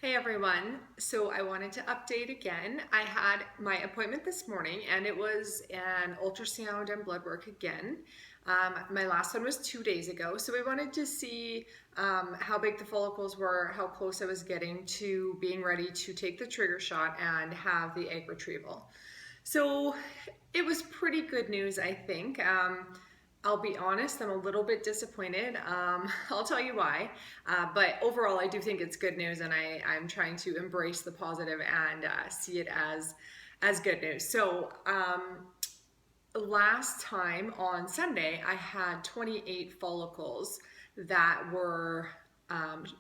Hey everyone, so I wanted to update again. I had my appointment this morning and it was an ultrasound and blood work again. My last one was 2 days ago, so we wanted to see how big the follicles were, how close I was getting to being ready to take the trigger shot and have the egg retrieval. So it was pretty good news, I think. I'll be honest, I'm a little bit disappointed. I'll tell you why. But overall, I do think it's good news, and I'm trying to embrace the positive and see it as good news. So last time on Sunday, I had 28 follicles that were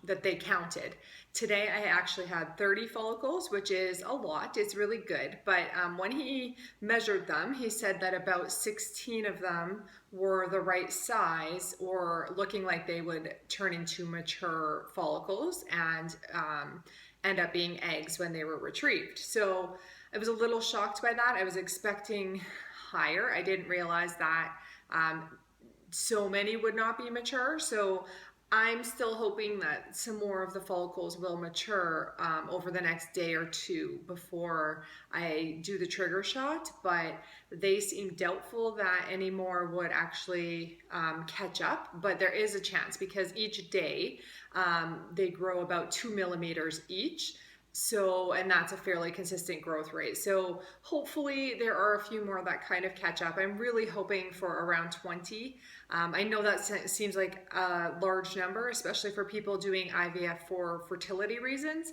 that they counted. Today I actually had 30 follicles, which is a lot. It's really good. But when he measured them, he said that about 16 of them were the right size or looking like they would turn into mature follicles and end up being eggs when they were retrieved. So I was a little shocked by that. I was expecting higher. I didn't realize that so many would not be mature. So I'm still hoping that some more of the follicles will mature over the next day or two before I do the trigger shot, but they seem doubtful that any more would actually catch up. But there is a chance because each day they grow about 2 millimeters each. So, and that's a fairly consistent growth rate. So hopefully there are a few more that kind of catch up. I'm really hoping for around 20. I know that seems like a large number, especially for people doing IVF for fertility reasons.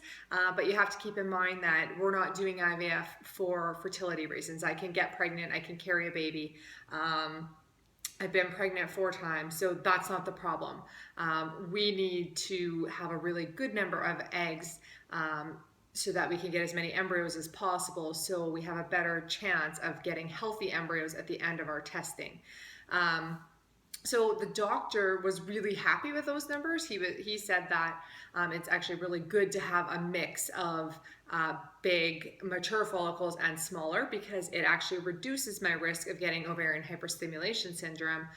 But you have to keep in mind that we're not doing IVF for fertility reasons. I can get pregnant, I can carry a baby. I've been pregnant 4 times, so that's not the problem. We need to have a really good number of eggs so that we can get as many embryos as possible, so we have a better chance of getting healthy embryos at the end of our testing. So the doctor was really happy with those numbers. He said that it's actually really good to have a mix of big mature follicles and smaller because it actually reduces my risk of getting ovarian hyperstimulation syndrome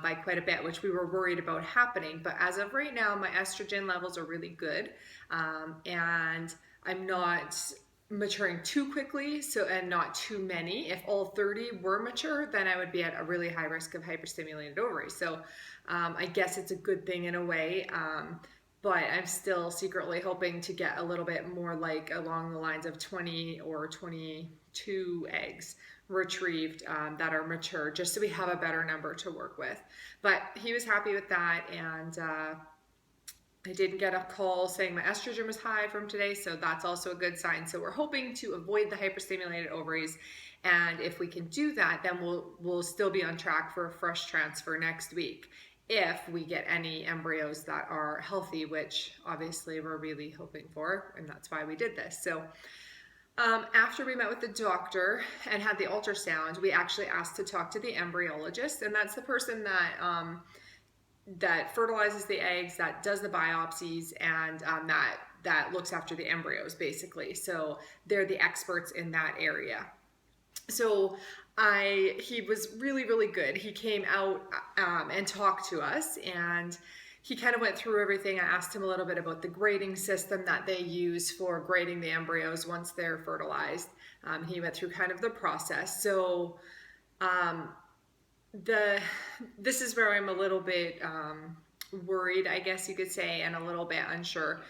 by quite a bit, which we were worried about happening. But as of right now, my estrogen levels are really good, and I'm not maturing too quickly, so and not too many. If all 30 were mature, then I would be at a really high risk of hyperstimulated ovaries. So I guess it's a good thing in a way, but I'm still secretly hoping to get a little bit more like along the lines of 20 or 22 eggs retrieved that are mature, just so we have a better number to work with. But he was happy with that, and I didn't get a call saying my estrogen was high from today, so that's also a good sign. So we're hoping to avoid the hyperstimulated ovaries, and if we can do that, then we'll still be on track for a fresh transfer next week if we get any embryos that are healthy, which obviously we're really hoping for, and that's why we did this. So after we met with the doctor and had the ultrasound, we actually asked to talk to the embryologist, and that's the person that fertilizes the eggs, that does the biopsies, and that looks after the embryos, basically. So they're the experts in that area. So he was really, really good. He came out and talked to us, and he kind of went through everything. I asked him a little bit about the grading system that they use for grading the embryos once they're fertilized. He went through kind of the process. So this is where I'm a little bit worried, I guess you could say, and a little bit unsure.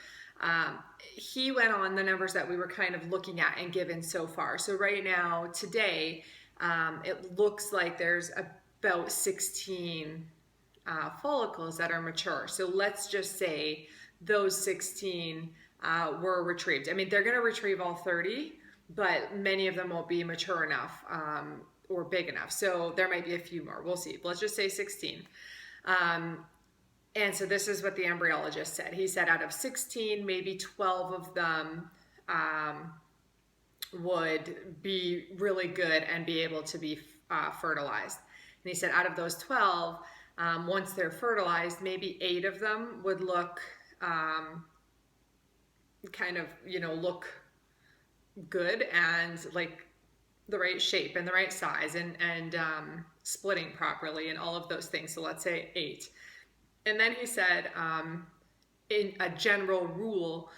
He went on the numbers that we were kind of looking at and given so far. So right now, today, it looks like there's about 16 follicles that are mature. So let's just say those 16 were retrieved. I mean, they're going to retrieve all 30, but many of them won't be mature enough or big enough. So there might be a few more. We'll see. Let's just say 16. And so this is what the embryologist said. He said out of 16, maybe 12 of them would be really good and be able to be fertilized. And he said out of those 12, once they're fertilized, maybe 8 of them would look kind of, look good and like the right shape and the right size and splitting properly and all of those things. So let's say 8. And then he said in a general rule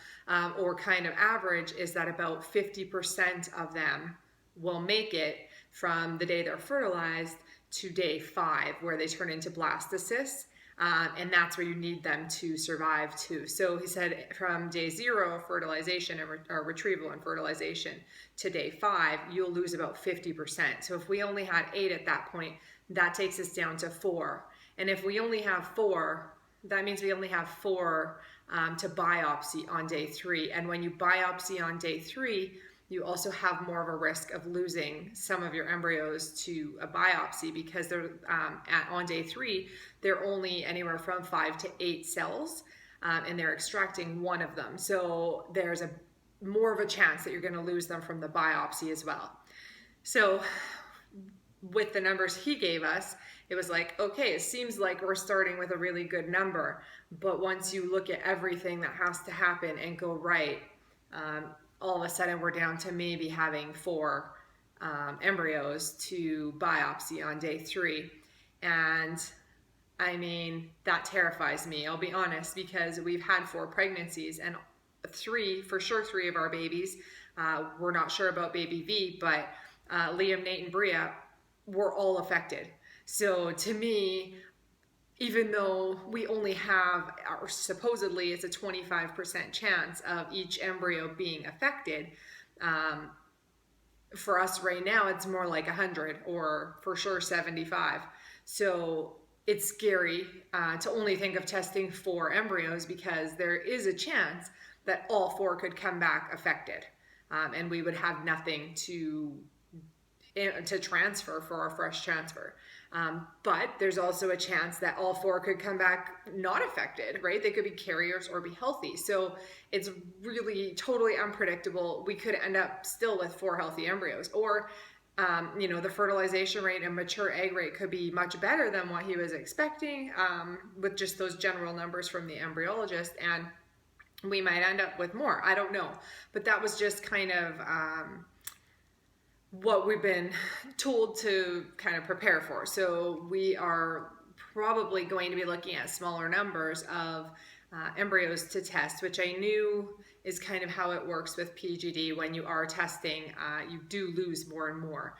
or kind of average is that about 50% of them will make it from the day they're fertilized to day 5, where they turn into blastocysts. And that's where you need them to survive too. So he said from day 0 of fertilization or retrieval and fertilization to day 5, you'll lose about 50%. So if we only had 8 at that point, that takes us down to 4. And if we only have 4, that means we only have 4 to biopsy on day 3. And when you biopsy on day 3, you also have more of a risk of losing some of your embryos to a biopsy, because they're on day 3, they're only anywhere from 5 to 8 cells, and they're extracting 1 of them. So there's a more of a chance that you're going to lose them from the biopsy as well. So with the numbers he gave us, it was like, okay, it seems like we're starting with a really good number, but once you look at everything that has to happen and go right, all of a sudden we're down to maybe having 4 embryos to biopsy on day 3. And I mean, that terrifies me, I'll be honest, because we've had 4 pregnancies, and 3 of our babies, we're not sure about baby V, but Liam, Nate, and Bria were all affected. So to me, even though we only have, or supposedly it's a 25% chance of each embryo being affected, for us right now, it's more like 100 or for sure 75. So it's scary to only think of testing 4 embryos, because there is a chance that all 4 could come back affected, and we would have nothing to transfer for our fresh transfer. But there's also a chance that all 4 could come back not affected, right? They could be carriers or be healthy. So it's really totally unpredictable. We could end up still with 4 healthy embryos, or the fertilization rate and mature egg rate could be much better than what he was expecting, with just those general numbers from the embryologist, and we might end up with more. I don't know. But that was just kind of what we've been told to kind of prepare for. So we are probably going to be looking at smaller numbers of embryos to test, which I knew is kind of how it works with PGD. When you are testing, you do lose more and more.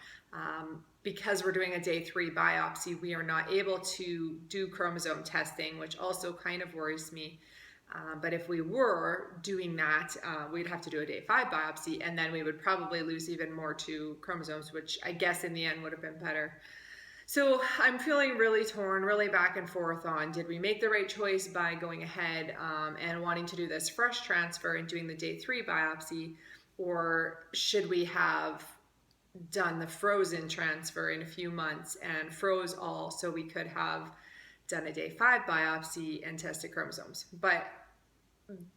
Because we're doing a day 3 biopsy, we are not able to do chromosome testing, which also kind of worries me. But if we were doing that, we'd have to do a day 5 biopsy, and then we would probably lose even more to chromosomes, which I guess in the end would have been better. So I'm feeling really torn, really back and forth on, did we make the right choice by going ahead and wanting to do this fresh transfer and doing the day 3 biopsy, or should we have done the frozen transfer in a few months and froze all so we could have done a day 5 biopsy and tested chromosomes? But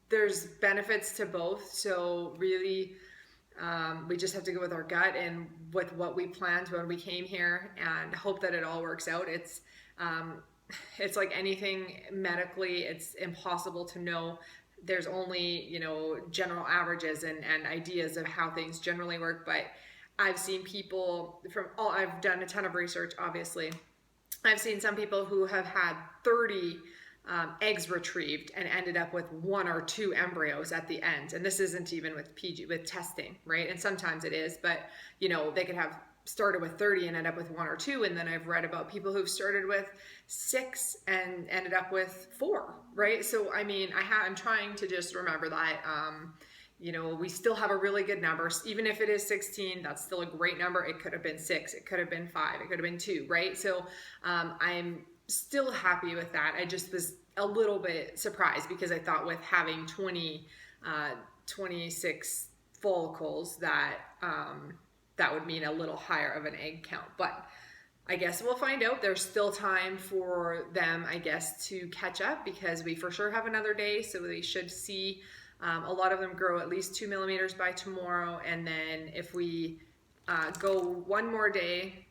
there's benefits to both, so really we just have to go with our gut and with what we planned when we came here, and hope that it all works out. It's like anything medically, it's impossible to know. There's only general averages and ideas of how things generally work, but I've seen people I've done a ton of research, obviously. I've seen some people who have had 30 eggs retrieved and ended up with 1 or 2 embryos at the end. And this isn't even with testing, right? And sometimes it is, but they could have started with 30 and end up with 1 or 2. And then I've read about people who've started with 6 and ended up with 4, right? So, I mean, I'm trying to just remember that, we still have a really good number. Even if it is 16, that's still a great number. It could have been 6, it could have been 5, it could have been 2, right? So I'm still happy with that. I just was a little bit surprised, because I thought with having 26 follicles that would mean a little higher of an egg count. But I guess we'll find out. There's still time for them, I guess, to catch up, because we for sure have another day, so they should see a lot of them grow at least 2 millimeters by tomorrow. And then if we go 1 more day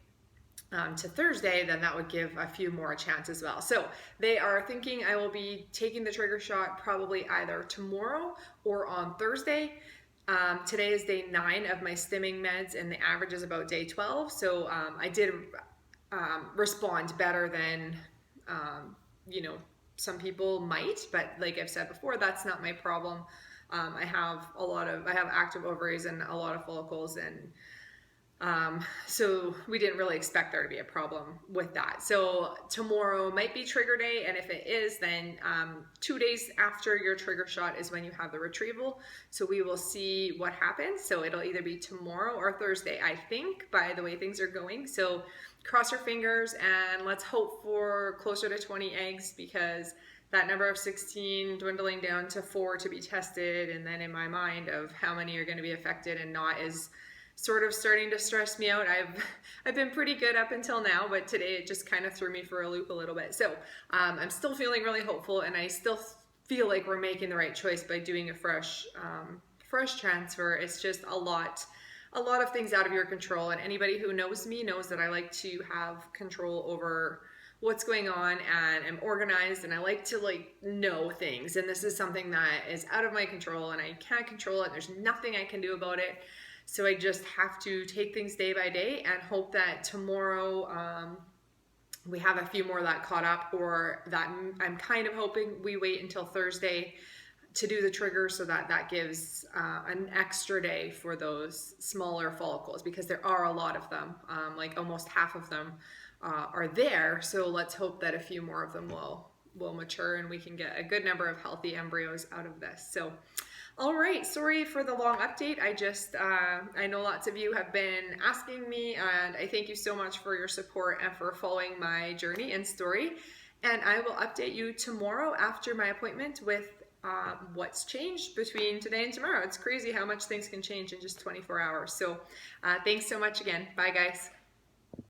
to Thursday, then that would give a few more a chance as well. So they are thinking I will be taking the trigger shot probably either tomorrow or on Thursday. Today is day 9 of my stimming meds, and the average is about day 12. So I did respond better than some people might, but like I've said before, that's not my problem. I have active ovaries and a lot of follicles, and so we didn't really expect there to be a problem with that. So tomorrow might be trigger day, and if it is, then 2 days after your trigger shot is when you have the retrieval. So we will see what happens. So it'll either be tomorrow or Thursday, I think, by the way things are going. So cross your fingers and let's hope for closer to 20 eggs, because that number of 16 dwindling down to 4 to be tested, and then in my mind of how many are going to be affected and not, is sort of starting to stress me out. I've been pretty good up until now, but today it just kind of threw me for a loop a little bit. So I'm still feeling really hopeful, and I still feel like we're making the right choice by doing a fresh transfer. It's just a lot of things out of your control, and anybody who knows me knows that I like to have control over what's going on, and I'm organized, and I like to know things, and this is something that is out of my control and I can't control it. There's nothing I can do about it. So I just have to take things day by day and hope that tomorrow we have a few more that caught up, or that I'm kind of hoping we wait until Thursday to do the trigger, so that gives an extra day for those smaller follicles, because there are a lot of them, like almost half of them are there. So let's hope that a few more of them will mature and we can get a good number of healthy embryos out of this. So all right, sorry for the long update. I know lots of you have been asking me, and I thank you so much for your support and for following my journey and story. And I will update you tomorrow after my appointment with what's changed between today and tomorrow. It's crazy how much things can change in just 24 hours. So thanks so much again. Bye, guys.